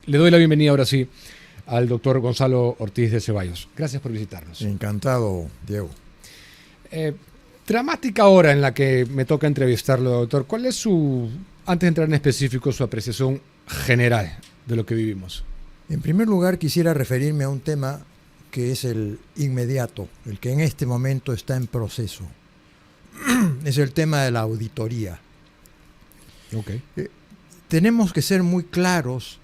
Le doy la bienvenida ahora sí al doctor Gonzalo Ortiz de Ceballos. Gracias por visitarnos. Encantado, Diego. Dramática hora en la que me toca entrevistarlo, doctor. ¿Cuál es antes de entrar en específico, su apreciación general de lo que vivimos? En primer lugar, quisiera referirme a un tema que es el inmediato, el que en este momento está en proceso. Es el tema de la auditoría. Okay. Tenemos que ser muy claros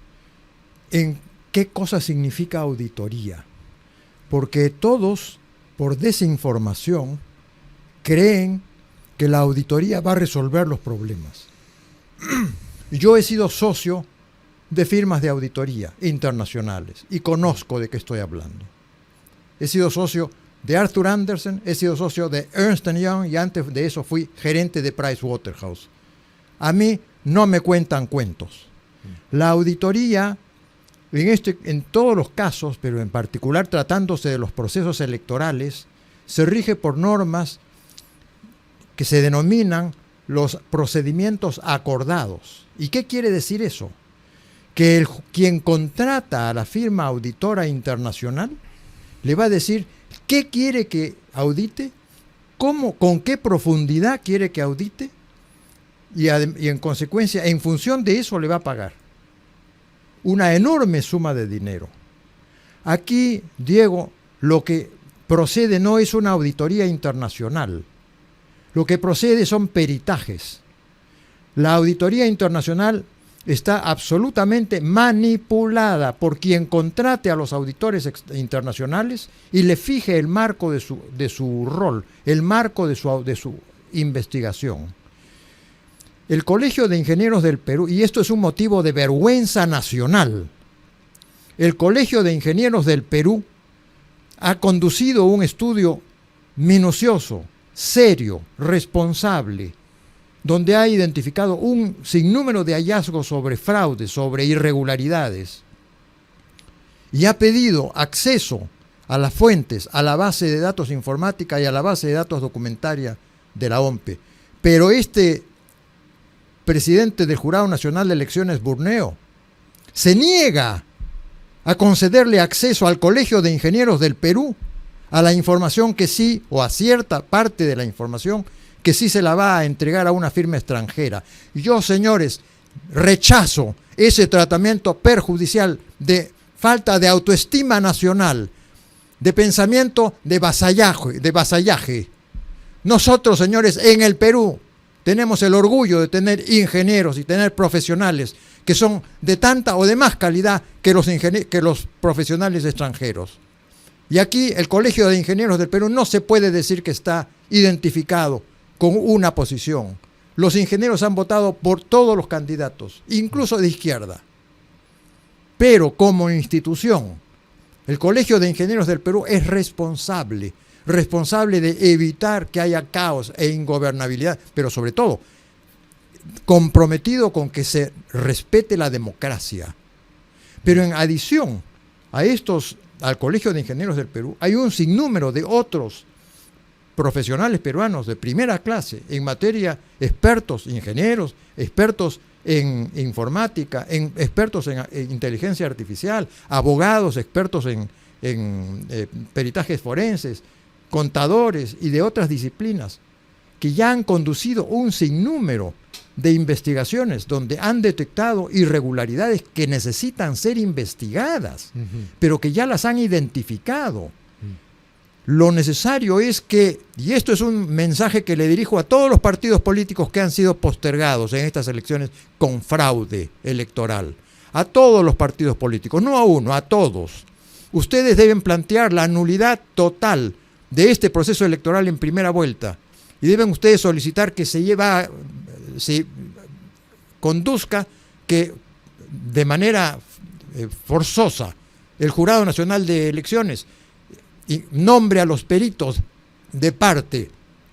en qué cosa significa auditoría, porque todos, por desinformación, creen que la auditoría va a resolver los problemas. Yo he sido socio de firmas de auditoría internacionales y conozco de qué estoy hablando. He sido socio de Arthur Andersen, he sido socio de Ernst & Young y antes de eso fui gerente de Pricewaterhouse. A mí no me cuentan cuentos. La auditoría, en todos los casos, pero en particular tratándose de los procesos electorales, se rige por normas que se denominan los procedimientos acordados. ¿Y qué quiere decir eso? Que quien contrata a la firma auditora internacional le va a decir qué quiere que audite, con qué profundidad quiere que audite y en consecuencia, en función de eso le va a pagar una enorme suma de dinero. Aquí, Diego, lo que procede no es una auditoría internacional. Lo que procede son peritajes. La auditoría internacional está absolutamente manipulada por quien contrate a los auditores internacionales y le fije el marco de su rol, el marco de su investigación. El Colegio de Ingenieros del Perú, y esto es un motivo de vergüenza nacional, el Colegio de Ingenieros del Perú ha conducido un estudio minucioso, serio, responsable, donde ha identificado un sinnúmero de hallazgos sobre fraudes, sobre irregularidades, y ha pedido acceso a las fuentes, a la base de datos informática y a la base de datos documentaria de la OMPE. Pero este presidente del Jurado Nacional de Elecciones, Burneo, se niega a concederle acceso al Colegio de Ingenieros del Perú a la información que sí, o a cierta parte de la información que sí se la va a entregar a una firma extranjera. Yo, señores, rechazo ese tratamiento perjudicial de falta de autoestima nacional, de pensamiento de vasallaje. Nosotros, señores, en el Perú tenemos el orgullo de tener ingenieros y tener profesionales que son de tanta o de más calidad que los profesionales extranjeros. Y aquí el Colegio de Ingenieros del Perú no se puede decir que está identificado con una posición. Los ingenieros han votado por todos los candidatos, incluso de izquierda. Pero como institución, el Colegio de Ingenieros del Perú es responsable de evitar que haya caos e ingobernabilidad, pero sobre todo comprometido con que se respete la democracia. Pero en adición al Colegio de Ingenieros del Perú, hay un sinnúmero de otros profesionales peruanos de primera clase en materia, expertos, ingenieros, expertos en informática, expertos en inteligencia artificial, abogados, expertos en peritajes forenses, contadores y de otras disciplinas, que ya han conducido un sinnúmero de investigaciones donde han detectado irregularidades que necesitan ser investigadas, pero que ya las han identificado. Lo necesario es que, y esto es un mensaje que le dirijo a todos los partidos políticos que han sido postergados en estas elecciones con fraude electoral, a todos los partidos políticos, no a uno, a todos. Ustedes deben plantear la nulidad total de este proceso electoral en primera vuelta y deben ustedes solicitar que se conduzca que de manera forzosa el Jurado Nacional de Elecciones y nombre a los peritos de parte,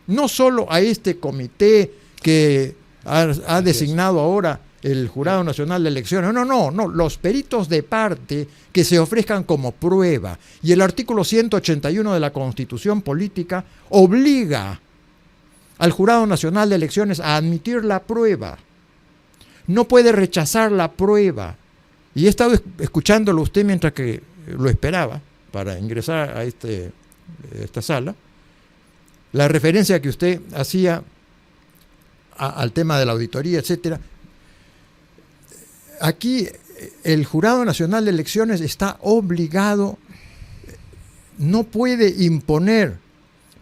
no solo a este comité que ha designado ahora el Jurado Nacional de Elecciones, no, los peritos de parte que se ofrezcan como prueba. Y el artículo 181 de la Constitución Política obliga al Jurado Nacional de Elecciones a admitir la prueba. No puede rechazar la prueba. Y he estado escuchándolo a usted mientras que lo esperaba para ingresar a esta sala. La referencia que usted hacía al tema de la auditoría, etcétera. Aquí el Jurado Nacional de Elecciones está obligado, no puede imponer,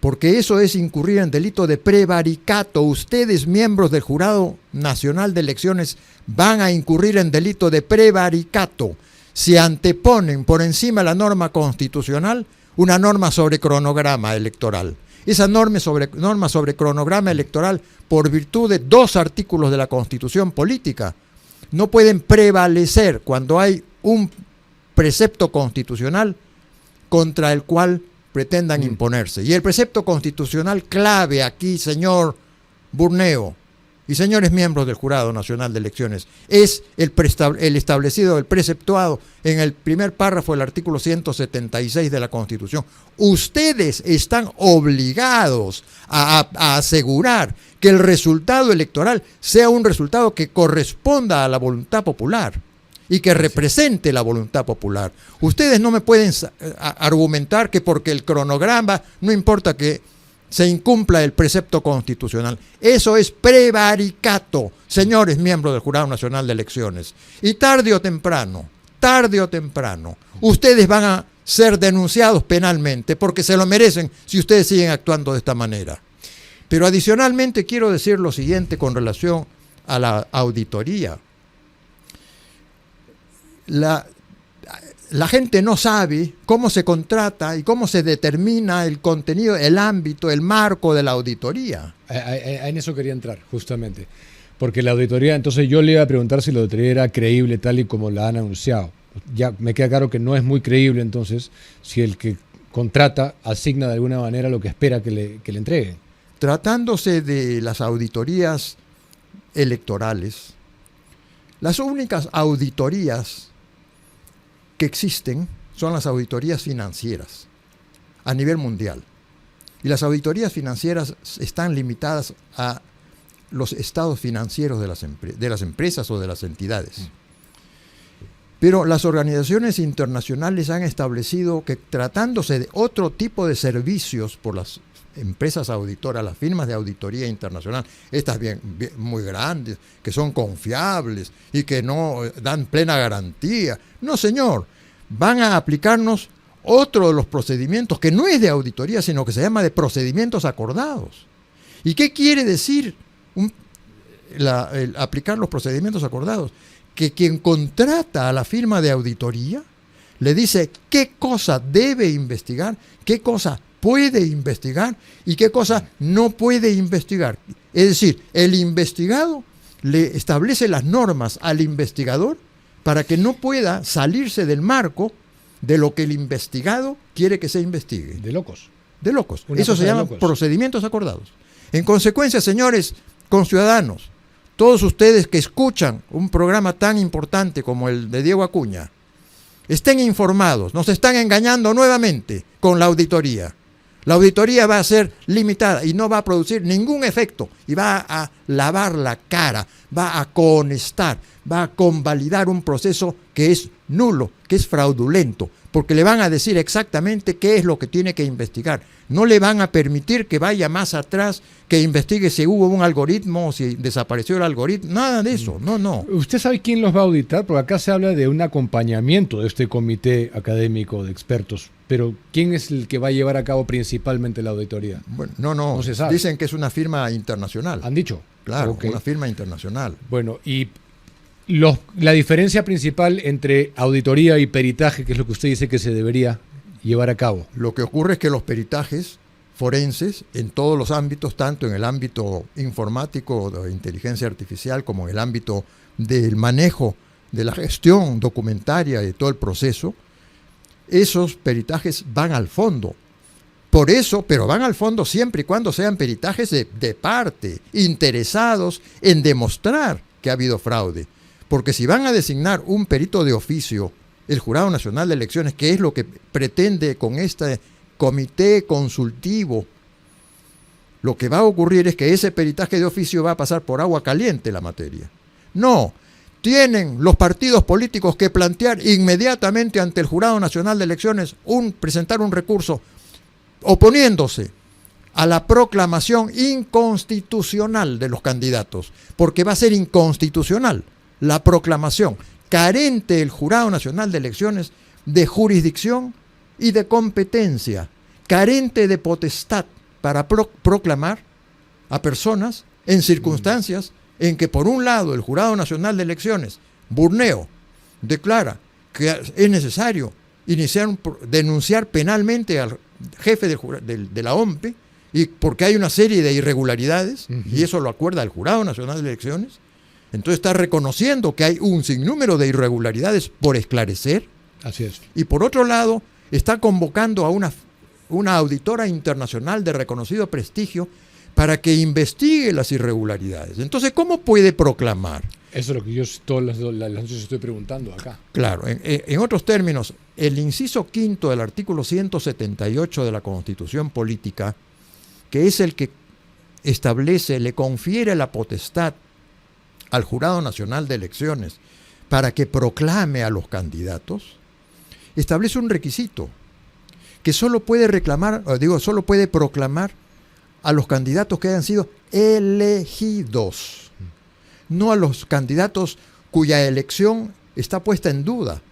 porque eso es incurrir en delito de prevaricato. Ustedes, miembros del Jurado Nacional de Elecciones, van a incurrir en delito de prevaricato si anteponen por encima de la norma constitucional una norma sobre cronograma electoral. Esa norma sobre cronograma electoral, por virtud de 2 artículos de la Constitución Política, no pueden prevalecer cuando hay un precepto constitucional contra el cual pretendan imponerse. Y el precepto constitucional clave aquí, señor Burneo y señores miembros del Jurado Nacional de Elecciones, es el establecido, el preceptuado en el primer párrafo del artículo 176 de la Constitución. Ustedes están obligados a asegurar que el resultado electoral sea un resultado que corresponda a la voluntad popular y que represente la voluntad popular. Ustedes no me pueden argumentar que porque el cronograma, no importa que se incumpla el precepto constitucional. Eso es prevaricato, señores miembros del Jurado Nacional de Elecciones. Y tarde o temprano, ustedes van a ser denunciados penalmente porque se lo merecen si ustedes siguen actuando de esta manera. Pero adicionalmente quiero decir lo siguiente con relación a la auditoría. La gente no sabe cómo se contrata y cómo se determina el contenido, el ámbito, el marco de la auditoría. En eso quería entrar, justamente. Porque la auditoría, entonces yo le iba a preguntar si la auditoría era creíble tal y como la han anunciado. Ya me queda claro que no es muy creíble entonces si el que contrata asigna de alguna manera lo que espera que le entreguen. Tratándose de las auditorías electorales, las únicas auditorías que existen son las auditorías financieras a nivel mundial. Y las auditorías financieras están limitadas a los estados financieros de las empresas o de las entidades. Pero las organizaciones internacionales han establecido que tratándose de otro tipo de servicios por las empresas auditoras, las firmas de auditoría internacional, estas muy grandes, que son confiables y que no dan plena garantía. No, señor, van a aplicarnos otro de los procedimientos que no es de auditoría, sino que se llama de procedimientos acordados. ¿Y qué quiere decir el aplicar los procedimientos acordados? Que quien contrata a la firma de auditoría le dice qué cosa debe investigar, qué cosa puede investigar y qué cosa no puede investigar. Es decir, el investigado le establece las normas al investigador para que no pueda salirse del marco de lo que el investigado quiere que se investigue. De locos. De locos. Eso se llama procedimientos acordados. En consecuencia, señores conciudadanos, todos ustedes que escuchan un programa tan importante como el de Diego Acuña, estén informados, nos están engañando nuevamente con la auditoría. La auditoría va a ser limitada y no va a producir ningún efecto y va a lavar la cara, va a cohonestar, va a convalidar un proceso que es nulo, que es fraudulento, porque le van a decir exactamente qué es lo que tiene que investigar. No le van a permitir que vaya más atrás, que investigue si hubo un algoritmo o si desapareció el algoritmo, nada de eso, no. ¿Usted sabe quién los va a auditar? Porque acá se habla de un acompañamiento de este comité académico de expertos, pero ¿quién es el que va a llevar a cabo principalmente la auditoría? Bueno, no se sabe. Dicen que es una firma internacional. ¿Han dicho? Claro, okay. Una firma internacional. Bueno, y la diferencia principal entre auditoría y peritaje, que es lo que usted dice que se debería llevar a cabo. Lo que ocurre es que los peritajes forenses en todos los ámbitos, tanto en el ámbito informático de inteligencia artificial como en el ámbito del manejo de la gestión documentaria de todo el proceso, esos peritajes van al fondo. Por eso, pero van al fondo siempre y cuando sean peritajes de parte, interesados en demostrar que ha habido fraude. Porque si van a designar un perito de oficio, el Jurado Nacional de Elecciones, que es lo que pretende con este comité consultivo, lo que va a ocurrir es que ese peritaje de oficio va a pasar por agua caliente la materia. No, tienen los partidos políticos que plantear inmediatamente ante el Jurado Nacional de Elecciones presentar un recurso oponiéndose a la proclamación inconstitucional de los candidatos, porque va a ser inconstitucional la proclamación, carente el Jurado Nacional de Elecciones de jurisdicción y de competencia, carente de potestad para proclamar a personas en circunstancias en que, por un lado, el Jurado Nacional de Elecciones, Burneo, declara que es necesario denunciar penalmente al jefe de la OMPE, y porque hay una serie de irregularidades, y eso lo acuerda el Jurado Nacional de Elecciones. Entonces está reconociendo que hay un sinnúmero de irregularidades por esclarecer. Así es. Y por otro lado, está convocando a una auditora internacional de reconocido prestigio para que investigue las irregularidades. Entonces, ¿cómo puede proclamar? Eso es lo que yo todas las noches estoy preguntando acá. Claro, en otros términos, el inciso quinto del artículo 178 de la Constitución Política, que es el que le confiere la potestad al Jurado Nacional de Elecciones para que proclame a los candidatos, establece un requisito, que solo puede proclamar a los candidatos que hayan sido elegidos, no a los candidatos cuya elección está puesta en duda,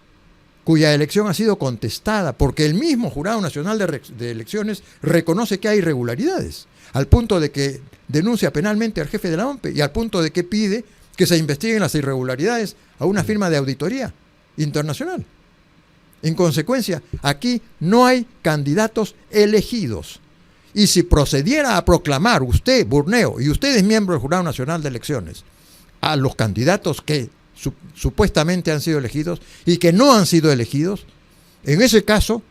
cuya elección ha sido contestada, porque el mismo Jurado Nacional de Elecciones reconoce que hay irregularidades, al punto de que denuncia penalmente al jefe de la OMPE y al punto de que pide que se investiguen las irregularidades a una firma de auditoría internacional. En consecuencia, aquí no hay candidatos elegidos. Y si procediera a proclamar usted, Burneo, y ustedes, miembros del Jurado Nacional de Elecciones, a los candidatos que supuestamente han sido elegidos y que no han sido elegidos, en ese caso,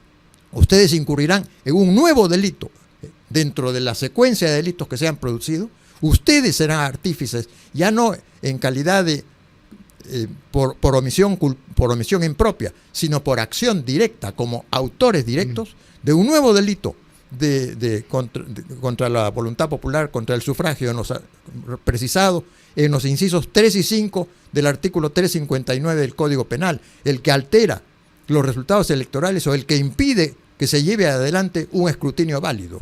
ustedes incurrirán en un nuevo delito. Dentro de la secuencia de delitos que se han producido, ustedes serán artífices, ya no en calidad de por omisión impropia, sino por acción directa, como autores directos de un nuevo delito contra la voluntad popular, contra el sufragio, precisado en los incisos 3 y 5 del artículo 359 del Código Penal, el que altera los resultados electorales o el que impide que se lleve adelante un escrutinio válido.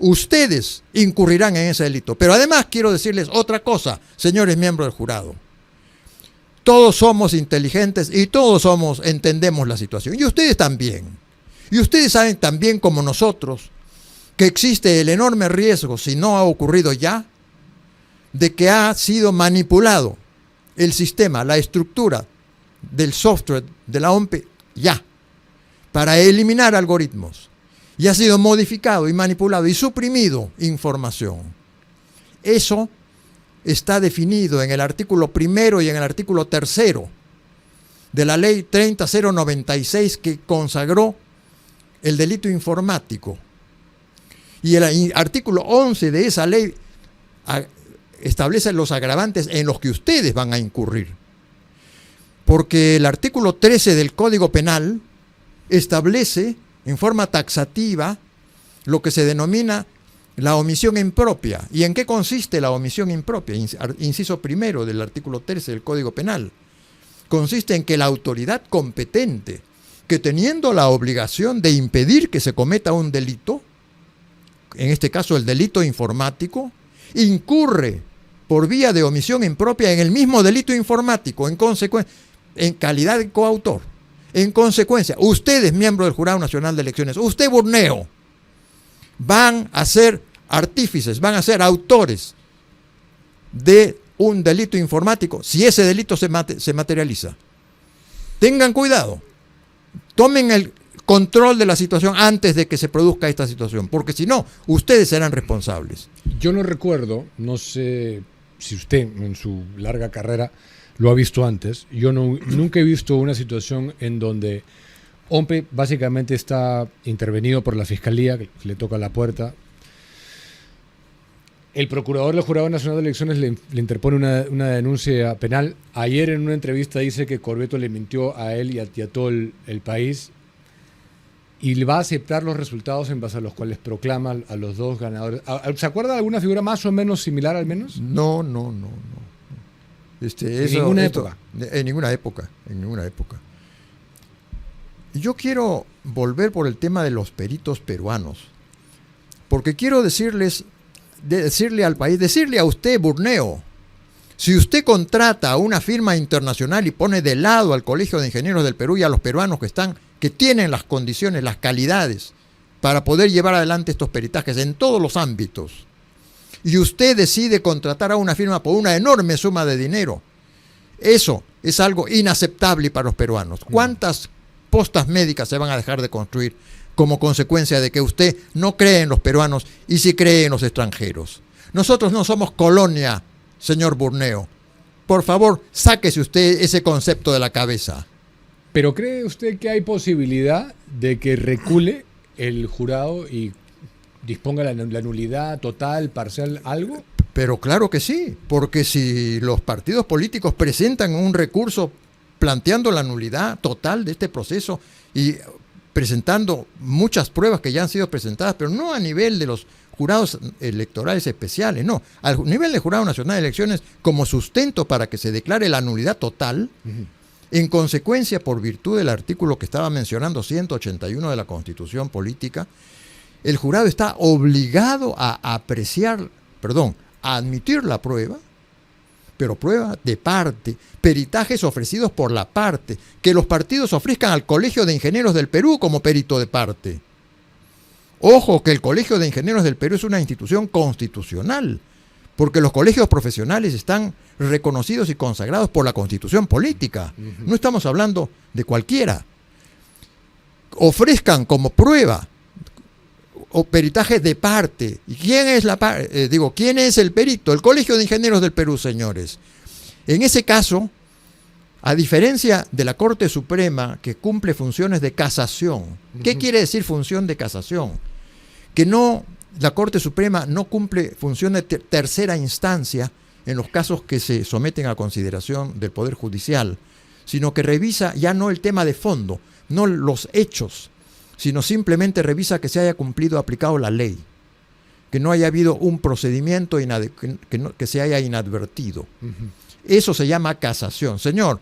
Ustedes incurrirán en ese delito. Pero además quiero decirles otra cosa, señores miembros del jurado. Todos somos inteligentes y todos entendemos la situación. Y ustedes también. Y ustedes saben también como nosotros que existe el enorme riesgo, si no ha ocurrido ya, de que ha sido manipulado el sistema, la estructura del software de la OMPE ya, para eliminar algoritmos. Y ha sido modificado y manipulado y suprimido información. Eso está definido en el artículo 1 y en el artículo 3 de la ley 30096 que consagró el delito informático. Y el artículo 11 de esa ley establece los agravantes en los que ustedes van a incurrir. Porque el artículo 13 del Código Penal establece en forma taxativa lo que se denomina la omisión impropia. ¿Y en qué consiste la omisión impropia? Inciso 1 del artículo 13 del Código Penal. Consiste en que la autoridad competente, que teniendo la obligación de impedir que se cometa un delito, en este caso el delito informático, incurre por vía de omisión impropia en el mismo delito informático, en calidad de coautor. En consecuencia, ustedes, miembros del Jurado Nacional de Elecciones, usted, Burneo, van a ser artífices, van a ser autores de un delito informático si ese delito se materializa. Tengan cuidado, tomen el control de la situación antes de que se produzca esta situación, porque si no, ustedes serán responsables. Yo no recuerdo, no sé si usted en su larga carrera lo ha visto antes, yo nunca he visto una situación en donde OMPE básicamente está intervenido por la Fiscalía, que le toca la puerta. El procurador del Jurado Nacional de Elecciones le interpone una denuncia penal. Ayer en una entrevista dice que Corbeto le mintió a él y a todo el país y va a aceptar los resultados en base a los cuales proclama a los dos ganadores. ¿Se acuerda de alguna figura más o menos similar al menos? No. En ninguna época. En ninguna época, en ninguna época. Yo quiero volver por el tema de los peritos peruanos, porque quiero decirle al país, decirle a usted, Burneo, si usted contrata a una firma internacional y pone de lado al Colegio de Ingenieros del Perú y a los peruanos que tienen las condiciones, las calidades para poder llevar adelante estos peritajes en todos los ámbitos, y usted decide contratar a una firma por una enorme suma de dinero, eso es algo inaceptable para los peruanos. ¿Cuántas postas médicas se van a dejar de construir como consecuencia de que usted no cree en los peruanos y sí cree en los extranjeros? Nosotros no somos colonia, señor Burneo. Por favor, sáquese usted ese concepto de la cabeza. ¿Pero cree usted que hay posibilidad de que recule el jurado y disponga la nulidad total, parcial, algo? Pero claro que sí, porque si los partidos políticos presentan un recurso planteando la nulidad total de este proceso y presentando muchas pruebas que ya han sido presentadas, pero no a nivel de los jurados electorales especiales, no, al nivel del Jurado Nacional de Elecciones como sustento para que se declare la nulidad total, en consecuencia, por virtud del artículo que estaba mencionando, 181 de la Constitución Política, el jurado está obligado a admitir la prueba, pero prueba de parte, peritajes ofrecidos por la parte, que los partidos ofrezcan al Colegio de Ingenieros del Perú como perito de parte. Ojo, que el Colegio de Ingenieros del Perú es una institución constitucional, porque los colegios profesionales están reconocidos y consagrados por la Constitución Política. No estamos hablando de cualquiera. Ofrezcan como prueba o peritaje de parte. ¿Y quién es quién es el perito? El Colegio de Ingenieros del Perú, señores. En ese caso, a diferencia de la Corte Suprema, que cumple funciones de casación. ¿Qué quiere decir función de casación? Que la Corte Suprema no cumple función de tercera instancia en los casos que se someten a consideración del Poder Judicial, sino que revisa ya no el tema de fondo, no los hechos, sino simplemente revisa que se haya cumplido, aplicado la ley, que no haya habido un procedimiento que se haya inadvertido. Eso se llama casación. Señor,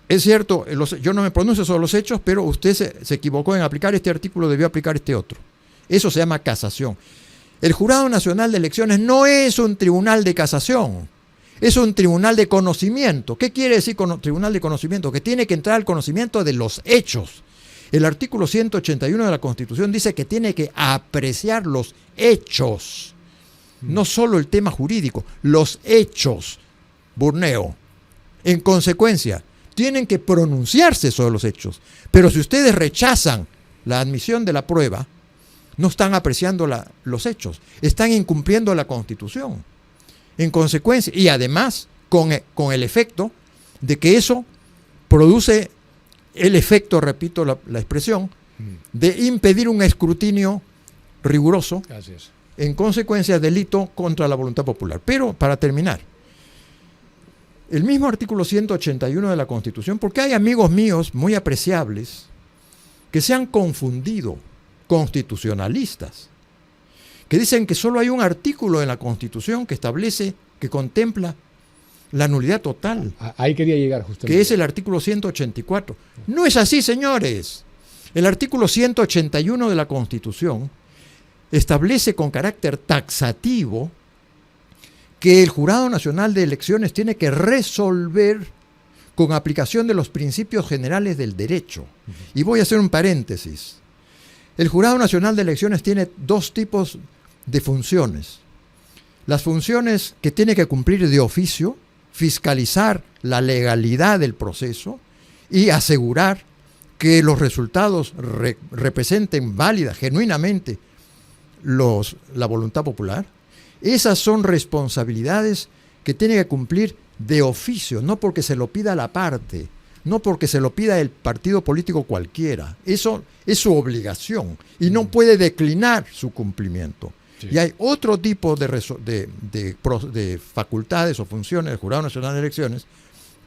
es cierto, yo no me pronuncio sobre los hechos, pero usted se equivocó en aplicar este artículo, debió aplicar este otro. Eso se llama casación. El Jurado Nacional de Elecciones no es un tribunal de casación, es un tribunal de conocimiento. ¿Qué quiere decir tribunal de conocimiento? Que tiene que entrar al conocimiento de los hechos. El artículo 181 de la Constitución dice que tiene que apreciar los hechos, no solo el tema jurídico, los hechos, Burneo. En consecuencia, tienen que pronunciarse sobre los hechos. Pero si ustedes rechazan la admisión de la prueba, no están apreciando los hechos, están incumpliendo la Constitución. En consecuencia, y además con el efecto de que eso produce el efecto, repito la expresión, de impedir un escrutinio riguroso, en consecuencia delito contra la voluntad popular. Pero, para terminar, el mismo artículo 181 de la Constitución, porque hay amigos míos muy apreciables que se han confundido, constitucionalistas, que dicen que solo hay un artículo en la Constitución que establece, que contempla la nulidad total. Ahí quería llegar justamente. Que es el artículo 184. No es así, señores. El artículo 181 de la Constitución establece con carácter taxativo que el Jurado Nacional de Elecciones tiene que resolver con aplicación de los principios generales del derecho. Y voy a hacer un paréntesis. El Jurado Nacional de Elecciones tiene dos tipos de funciones. Las funciones que tiene que cumplir de oficio, fiscalizar la legalidad del proceso y asegurar que los resultados representen válida, genuinamente, la voluntad popular. Esas son responsabilidades que tiene que cumplir de oficio, no porque se lo pida la parte, no porque se lo pida el partido político cualquiera. Eso es su obligación y no puede declinar su cumplimiento. Sí. Y hay otro tipo de facultades o funciones del Jurado Nacional de Elecciones,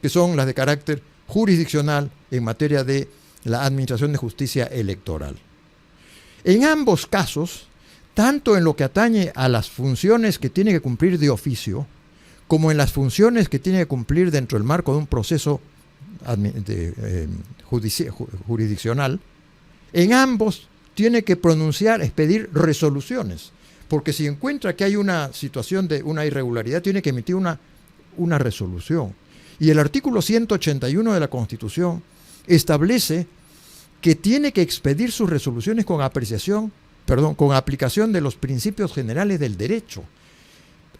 que son las de carácter jurisdiccional en materia de la administración de justicia electoral. En ambos casos, tanto en lo que atañe a las funciones que tiene que cumplir de oficio, como en las funciones que tiene que cumplir dentro del marco de un proceso jurisdiccional, en ambos tiene que pronunciar, expedir resoluciones, porque si encuentra que hay una situación de una irregularidad, tiene que emitir una resolución. Y el artículo 181 de la Constitución establece que tiene que expedir sus resoluciones con aplicación de los principios generales del derecho.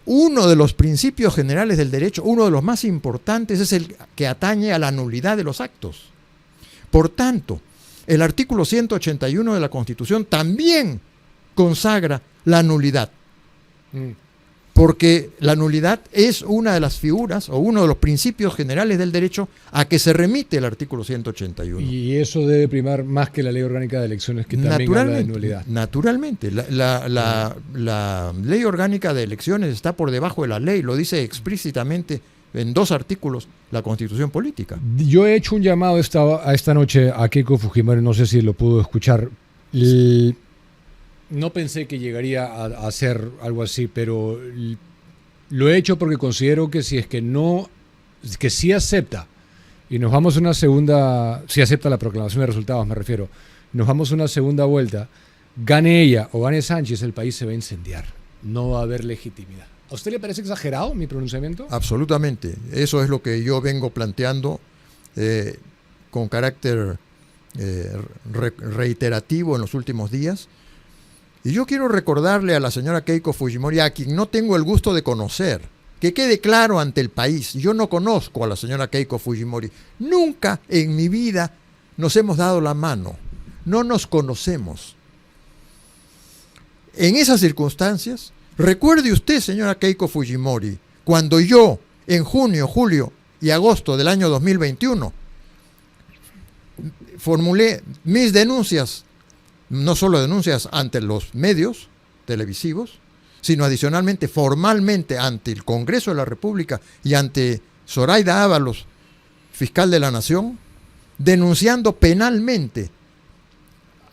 Uno de los principios generales del derecho, uno de los más importantes, es el que atañe a la nulidad de los actos. Por tanto, el artículo 181 de la Constitución también consagra la nulidad. Porque la nulidad es una de las figuras o uno de los principios generales del derecho a que se remite el artículo 181. Y eso debe primar más que la ley orgánica de elecciones, que también habla de nulidad. Naturalmente. La ley orgánica de elecciones está por debajo de la ley, lo dice explícitamente en 2 artículos la Constitución Política. Yo he hecho un llamado a esta noche a Keiko Fujimori, no sé si lo pudo escuchar. No pensé que llegaría a hacer algo así, pero lo he hecho porque considero que si es que no, que sí acepta, y nos vamos a una segunda, si acepta la proclamación de resultados me refiero, nos vamos a una segunda vuelta, gane ella o gane Sánchez, el país se va a incendiar, no va a haber legitimidad. ¿A usted le parece exagerado mi pronunciamiento? Absolutamente, eso es lo que yo vengo planteando con carácter reiterativo en los últimos días. Y yo quiero recordarle a la señora Keiko Fujimori, a quien no tengo el gusto de conocer, que quede claro ante el país, yo no conozco a la señora Keiko Fujimori, nunca en mi vida nos hemos dado la mano, no nos conocemos. En esas circunstancias, recuerde usted, señora Keiko Fujimori, cuando yo, en junio, julio y agosto del año 2021, formulé mis denuncias, no solo denuncias ante los medios televisivos, sino adicionalmente formalmente ante el Congreso de la República y ante Zoraida Ábalos, fiscal de la Nación, denunciando penalmente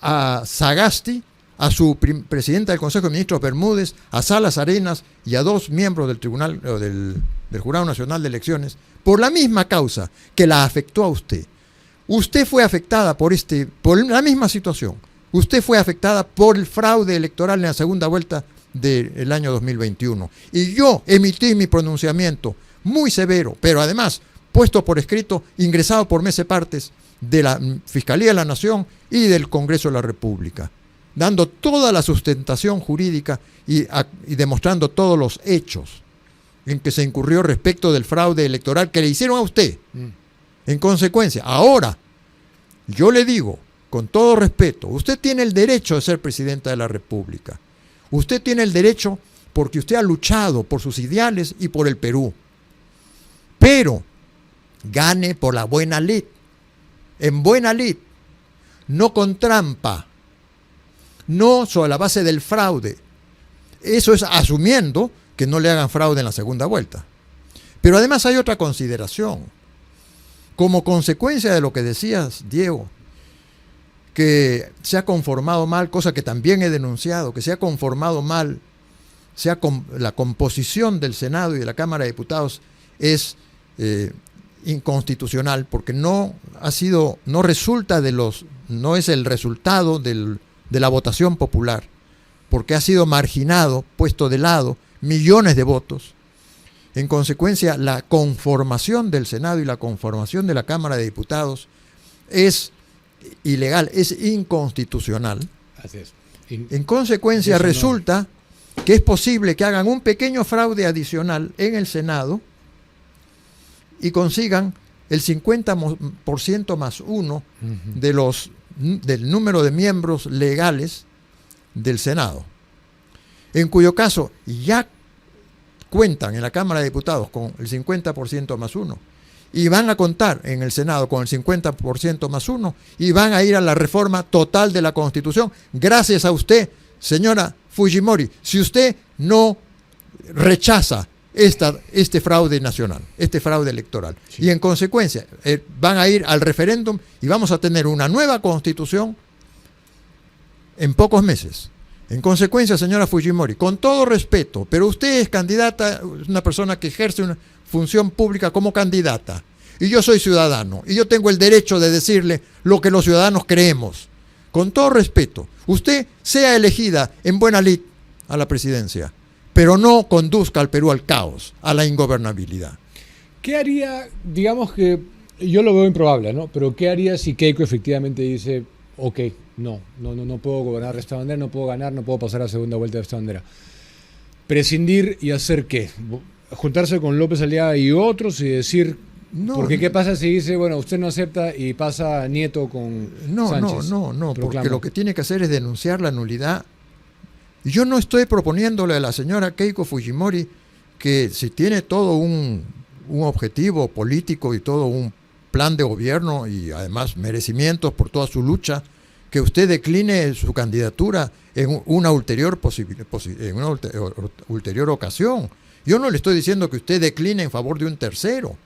a Sagasti, a su presidenta del Consejo de Ministros Bermúdez, a Salas Arenas y a 2 miembros del Tribunal del Jurado Nacional de Elecciones, por la misma causa que la afectó a usted. Usted fue afectada por la misma situación. Usted fue afectada por el fraude electoral en la segunda vuelta del año 2021. Y yo emití mi pronunciamiento muy severo, pero además puesto por escrito, ingresado por mesepartes de la Fiscalía de la Nación y del Congreso de la República, dando toda la sustentación jurídica y demostrando todos los hechos en que se incurrió respecto del fraude electoral que le hicieron a usted. En consecuencia, ahora, yo le digo, con todo respeto, usted tiene el derecho de ser presidenta de la República. Usted tiene el derecho porque usted ha luchado por sus ideales y por el Perú. Pero gane por la buena lid. En buena lid, no con trampa, no sobre la base del fraude. Eso es asumiendo que no le hagan fraude en la segunda vuelta. Pero además hay otra consideración. Como consecuencia de lo que decías, Diego, que se ha conformado mal, cosa que también he denunciado, que se ha conformado mal, la composición del Senado y de la Cámara de Diputados es inconstitucional, porque no es el resultado de la votación popular, porque ha sido marginado, puesto de lado, millones de votos. En consecuencia, la conformación del Senado y la conformación de la Cámara de Diputados es ilegal, es inconstitucional. Así es. En consecuencia, resulta que es posible que hagan un pequeño fraude adicional en el Senado y consigan el 50% más 1 del número de miembros legales del Senado, en cuyo caso ya cuentan en la Cámara de Diputados con el 50% más 1 y van a contar en el Senado con el 50% más 1 y van a ir a la reforma total de la Constitución, gracias a usted, señora Fujimori, si usted no rechaza este fraude nacional, este fraude electoral. Sí. Y en consecuencia van a ir al referéndum y vamos a tener una nueva Constitución en pocos meses, En consecuencia, señora Fujimori, con todo respeto, pero usted es candidata, una persona que ejerce una función pública como candidata, y yo soy ciudadano, y yo tengo el derecho de decirle lo que los ciudadanos creemos. Con todo respeto, usted sea elegida en buena lid a la presidencia, pero no conduzca al Perú al caos, a la ingobernabilidad. ¿Qué haría, digamos que, yo lo veo improbable, ¿no? Pero ¿qué haría si Keiko efectivamente dice, ok, no puedo gobernar de esta manera, no puedo ganar, no puedo pasar a segunda vuelta de esta manera? ¿Prescindir y hacer qué? ¿Juntarse con López Aliaga y otros y decir... No, porque ¿qué pasa si dice, bueno, usted no acepta y pasa Nieto con Sánchez? No, porque lo que tiene que hacer es denunciar la nulidad. Y yo no estoy proponiéndole a la señora Keiko Fujimori que si tiene todo un objetivo político y todo un plan de gobierno y además merecimientos por toda su lucha, que usted decline su candidatura en una ulterior ulterior ocasión. Yo no le estoy diciendo que usted decline en favor de un tercero.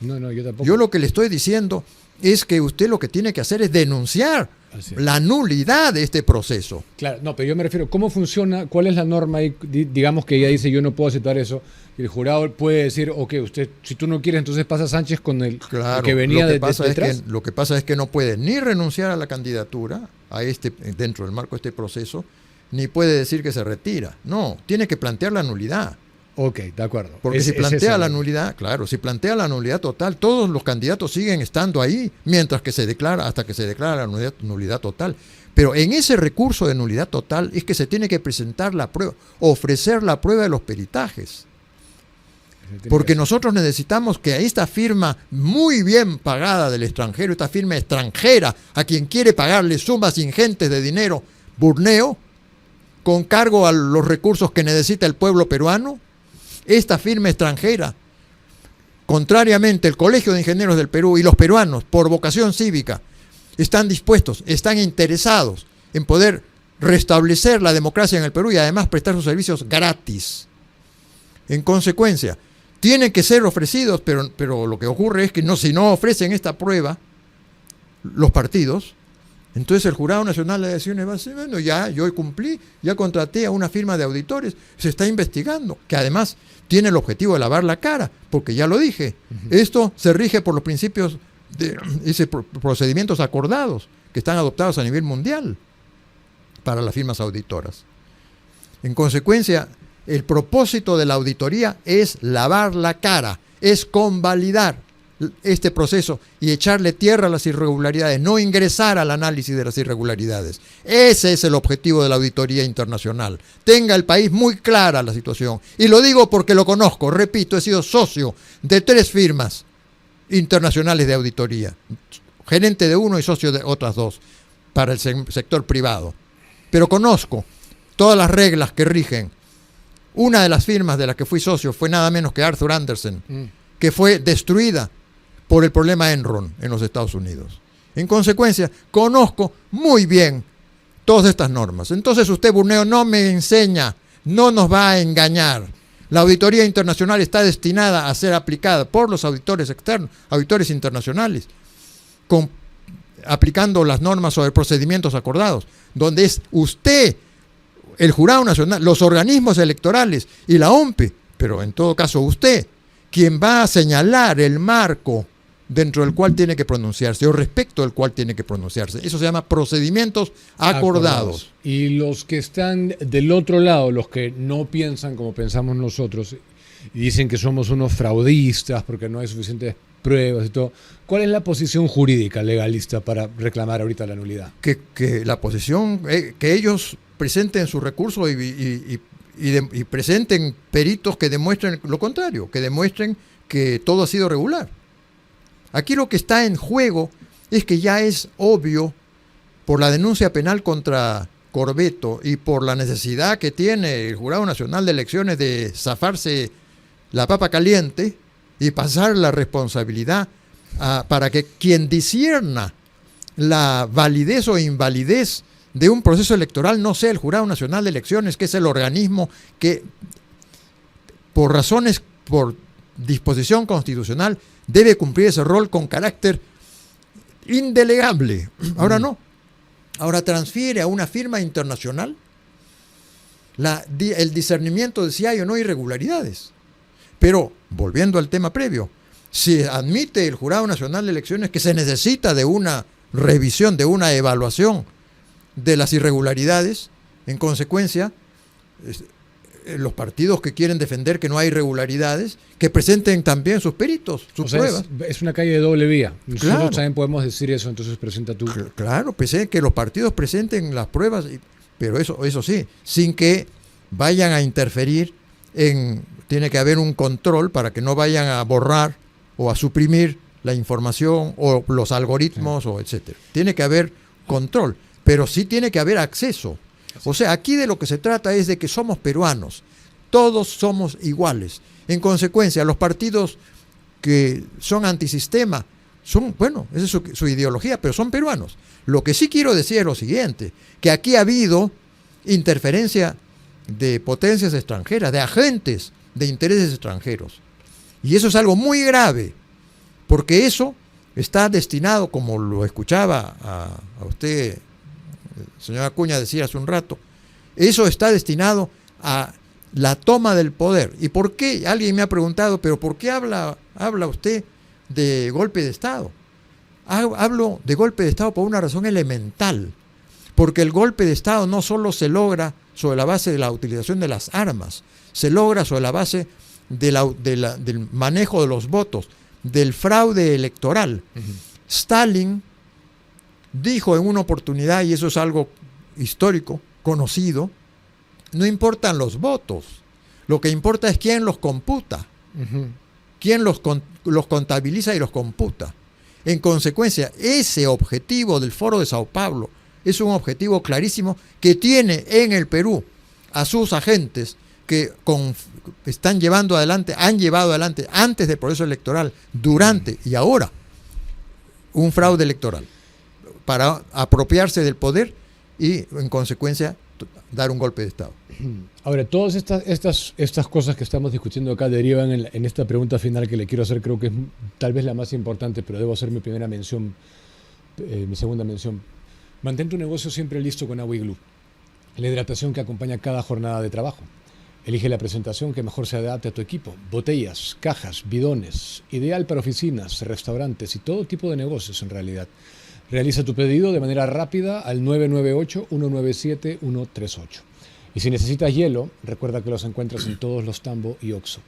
No, yo tampoco. Yo lo que le estoy diciendo es que usted lo que tiene que hacer es denunciar la nulidad de este proceso. Claro, no, pero yo me refiero, ¿cómo funciona? ¿Cuál es la norma? Y digamos que ella dice, yo no puedo aceptar eso. Y el jurado puede decir, ok, usted, si tú no quieres, entonces pasa Sánchez con el que venía detrás. Lo que pasa es que no puede ni renunciar a la candidatura dentro del marco de este proceso, ni puede decir que se retira. No, tiene que plantear la nulidad. Ok, de acuerdo. Porque si plantea la nulidad, claro, si plantea la nulidad total, todos los candidatos siguen estando ahí hasta que se declara la nulidad total. Pero en ese recurso de nulidad total es que se tiene que presentar la prueba, ofrecer la prueba de los peritajes. Porque nosotros necesitamos que a esta firma muy bien pagada del extranjero, esta firma extranjera, a quien quiere pagarle sumas ingentes de dinero, Burneo, con cargo a los recursos que necesita el pueblo peruano, esta firma extranjera, contrariamente el Colegio de Ingenieros del Perú y los peruanos, por vocación cívica, están dispuestos, están interesados en poder restablecer la democracia en el Perú y además prestar sus servicios gratis. En consecuencia, tienen que ser ofrecidos, pero lo que ocurre es que si no ofrecen esta prueba, los partidos, entonces el Jurado Nacional de Elecciones va a decir, bueno, ya yo cumplí, ya contraté a una firma de auditores, se está investigando, que además tiene el objetivo de lavar la cara, porque ya lo dije, esto se rige por los principios de procedimientos acordados que están adoptados a nivel mundial para las firmas auditoras. En consecuencia, el propósito de la auditoría es lavar la cara, es convalidar este proceso y echarle tierra a las irregularidades, no ingresar al análisis de las irregularidades. Ese es el objetivo de la auditoría internacional. Tenga el país muy clara la situación. Y lo digo porque lo conozco, repito, he sido socio de 3 firmas internacionales de auditoría, gerente de uno y socio de otras 2 para el sector privado. Pero conozco todas las reglas que rigen. Una de las firmas de las que fui socio fue nada menos que Arthur Andersen, que fue destruida por el problema Enron en los Estados Unidos. En consecuencia, conozco muy bien todas estas normas. Entonces usted, Burneo, no me enseña, no nos va a engañar. La auditoría internacional está destinada a ser aplicada por los auditores externos, auditores internacionales, aplicando las normas sobre procedimientos acordados, donde es usted, el Jurado Nacional, los organismos electorales y la OMPE, pero en todo caso usted, quien va a señalar el marco dentro del cual tiene que pronunciarse o respecto del cual tiene que pronunciarse. Eso se llama procedimientos acordados. Y los que están del otro lado, los que no piensan como pensamos nosotros y dicen que somos unos fraudistas porque no hay suficientes pruebas y todo, ¿cuál es la posición jurídica legalista para reclamar ahorita la nulidad? Que la posición, que ellos presenten su recurso y presenten peritos que demuestren lo contrario, que demuestren que todo ha sido regular. Aquí lo que está en juego es que ya es obvio, por la denuncia penal contra Corvetto y por la necesidad que tiene el Jurado Nacional de Elecciones de zafarse la papa caliente y pasar la responsabilidad para que quien discierna la validez o invalidez de un proceso electoral no sea el Jurado Nacional de Elecciones, que es el organismo que, por disposición constitucional, debe cumplir ese rol con carácter indelegable. Ahora no. Ahora transfiere a una firma internacional el discernimiento de si hay o no irregularidades. Pero, volviendo al tema previo, si admite el Jurado Nacional de Elecciones que se necesita de una revisión, de una evaluación de las irregularidades, en consecuencia, los partidos que quieren defender que no hay irregularidades, que presenten también sus peritos, sus pruebas. Es una calle de doble vía. Nosotros Claro. también podemos decir eso, entonces presenta tú. Claro, que los partidos presenten las pruebas, pero eso sí, sin que vayan a interferir tiene que haber un control para que no vayan a borrar o a suprimir la información o los algoritmos, o etcétera. Tiene que haber control, pero sí tiene que haber acceso. O sea, aquí de lo que se trata es de que somos peruanos, todos somos iguales. En consecuencia, los partidos que son antisistema, esa es su ideología, pero son peruanos. Lo que sí quiero decir es lo siguiente, que aquí ha habido interferencia de potencias extranjeras, de agentes de intereses extranjeros. Y eso es algo muy grave, porque eso está destinado, como lo escuchaba a usted, señor Acuña, decía hace un rato, eso está destinado a la toma del poder. ¿Y por qué? Alguien me ha preguntado, pero ¿por qué habla usted de golpe de Estado? Hablo de golpe de Estado por una razón elemental, porque el golpe de Estado no solo se logra sobre la base de la utilización de las armas, se logra sobre la base del manejo de los votos, del fraude electoral. Stalin dijo en una oportunidad, y eso es algo histórico, conocido, no importan los votos, lo que importa es quién los computa, quién los contabiliza y los computa. En consecuencia, ese objetivo del Foro de Sao Paulo es un objetivo clarísimo que tiene en el Perú a sus agentes que han llevado adelante antes del proceso electoral, durante y ahora, un fraude electoral para apropiarse del poder y, en consecuencia, dar un golpe de Estado. Ahora, todas estas cosas que estamos discutiendo acá derivan en esta pregunta final que le quiero hacer, creo que es tal vez la más importante, pero debo hacer mi primera mención, mi segunda mención. Mantén tu negocio siempre listo con Agua Iglú, la hidratación que acompaña cada jornada de trabajo. Elige la presentación que mejor se adapte a tu equipo. Botellas, cajas, bidones, ideal para oficinas, restaurantes y todo tipo de negocios en realidad. Realiza tu pedido de manera rápida al 998-197-138. Y si necesitas hielo, recuerda que los encuentras en todos los Tambo y Oxxo.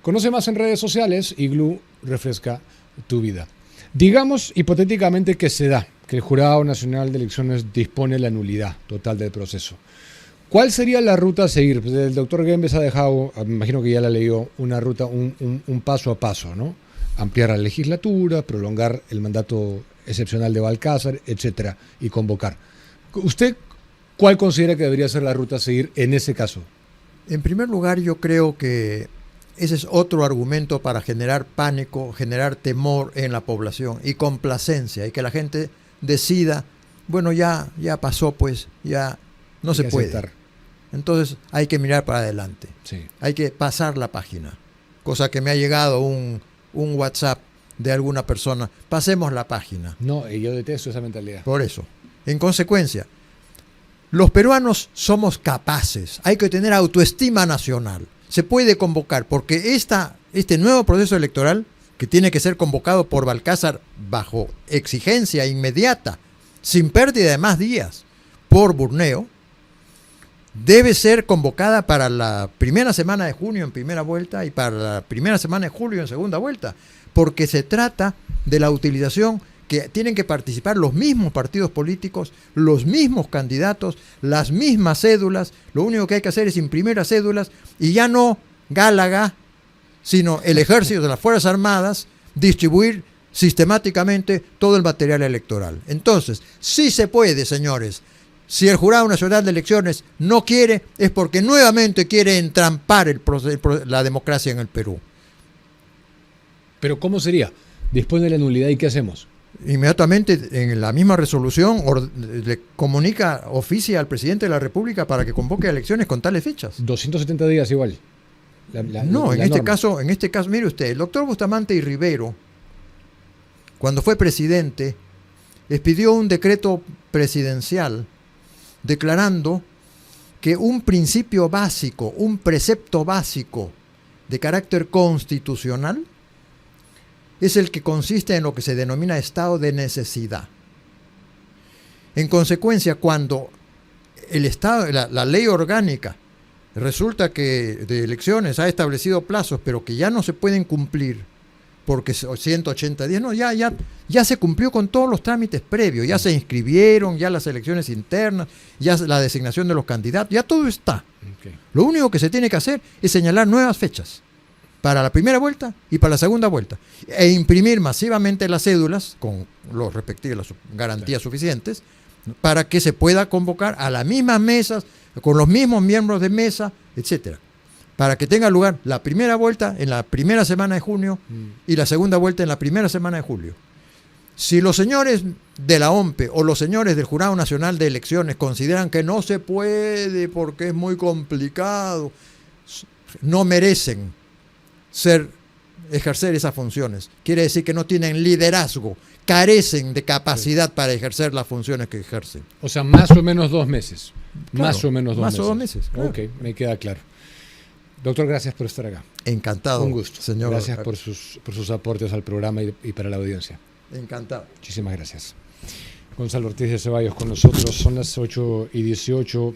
Conoce más en redes sociales. Iglú refresca tu vida. Digamos hipotéticamente que se da, que el Jurado Nacional de Elecciones dispone la nulidad total del proceso. ¿Cuál sería la ruta a seguir? Pues el doctor Gembes ha dejado, me imagino que ya la leyó, una ruta, un paso a paso, ¿no? Ampliar la legislatura, prolongar el mandato excepcional de Balcázar, etcétera, y convocar. ¿Usted cuál considera que debería ser la ruta a seguir en ese caso? En primer lugar, yo creo que ese es otro argumento para generar pánico, generar temor en la población y complacencia, y que la gente decida, bueno, ya pasó, pues, ya no se puede. Aceptar. Entonces hay que mirar para adelante. Sí. Hay que pasar la página. Cosa que me ha llegado un WhatsApp de alguna persona. Pasemos la página. No, yo detesto esa mentalidad. Por eso. En consecuencia, los peruanos somos capaces. Hay que tener autoestima nacional. Se puede convocar, porque este nuevo proceso electoral, que tiene que ser convocado por Balcázar bajo exigencia inmediata, sin pérdida de más días, por Burneo, debe ser convocada para la primera semana de junio en primera vuelta y para la primera semana de julio en segunda vuelta, porque se trata de la utilización que tienen que participar los mismos partidos políticos, los mismos candidatos, las mismas cédulas. Lo único que hay que hacer es imprimir las cédulas y ya no Gálaga, sino el ejército de las Fuerzas Armadas distribuir sistemáticamente todo el material electoral. Entonces, sí se puede, señores. Si el Jurado Nacional de Elecciones no quiere, es porque nuevamente quiere entrampar la democracia en el Perú. Pero ¿cómo sería? Después de la nulidad, ¿y qué hacemos? Inmediatamente en la misma resolución le oficia al presidente de la República para que convoque elecciones con tales fechas. 270 días igual. En este caso, mire usted, el doctor Bustamante y Rivero, cuando fue presidente, expidió un decreto presidencial declarando que un principio básico, un precepto básico de carácter constitucional es el que consiste en lo que se denomina estado de necesidad. En consecuencia, cuando el Estado, la ley orgánica resulta que de elecciones ha establecido plazos, pero que ya no se pueden cumplir porque 180 días, no, ya se cumplió con todos los trámites previos, ya se inscribieron, ya las elecciones internas, ya la designación de los candidatos, ya todo está. Okay. Lo único que se tiene que hacer es señalar nuevas fechas para la primera vuelta y para la segunda vuelta, e imprimir masivamente las cédulas con las garantías suficientes para que se pueda convocar a las mismas mesas, con los mismos miembros de mesa, etcétera, para que tenga lugar la primera vuelta en la primera semana de junio y la segunda vuelta en la primera semana de julio. Si los señores de la OMPE o los señores del Jurado Nacional de Elecciones consideran que no se puede porque es muy complicado, no merecen ejercer esas funciones. Quiere decir que no tienen liderazgo, carecen de capacidad para ejercer las funciones que ejercen. O sea, más o menos 2 meses. Claro, más o menos 2 meses. Más o 2 meses. Claro. Ok, me queda claro. Doctor, gracias por estar acá. Encantado. Un gusto. Señor. Gracias por sus aportes al programa y para la audiencia. Encantado. Muchísimas gracias. Gonzalo Ortiz de Ceballos con nosotros. Son las 8:18.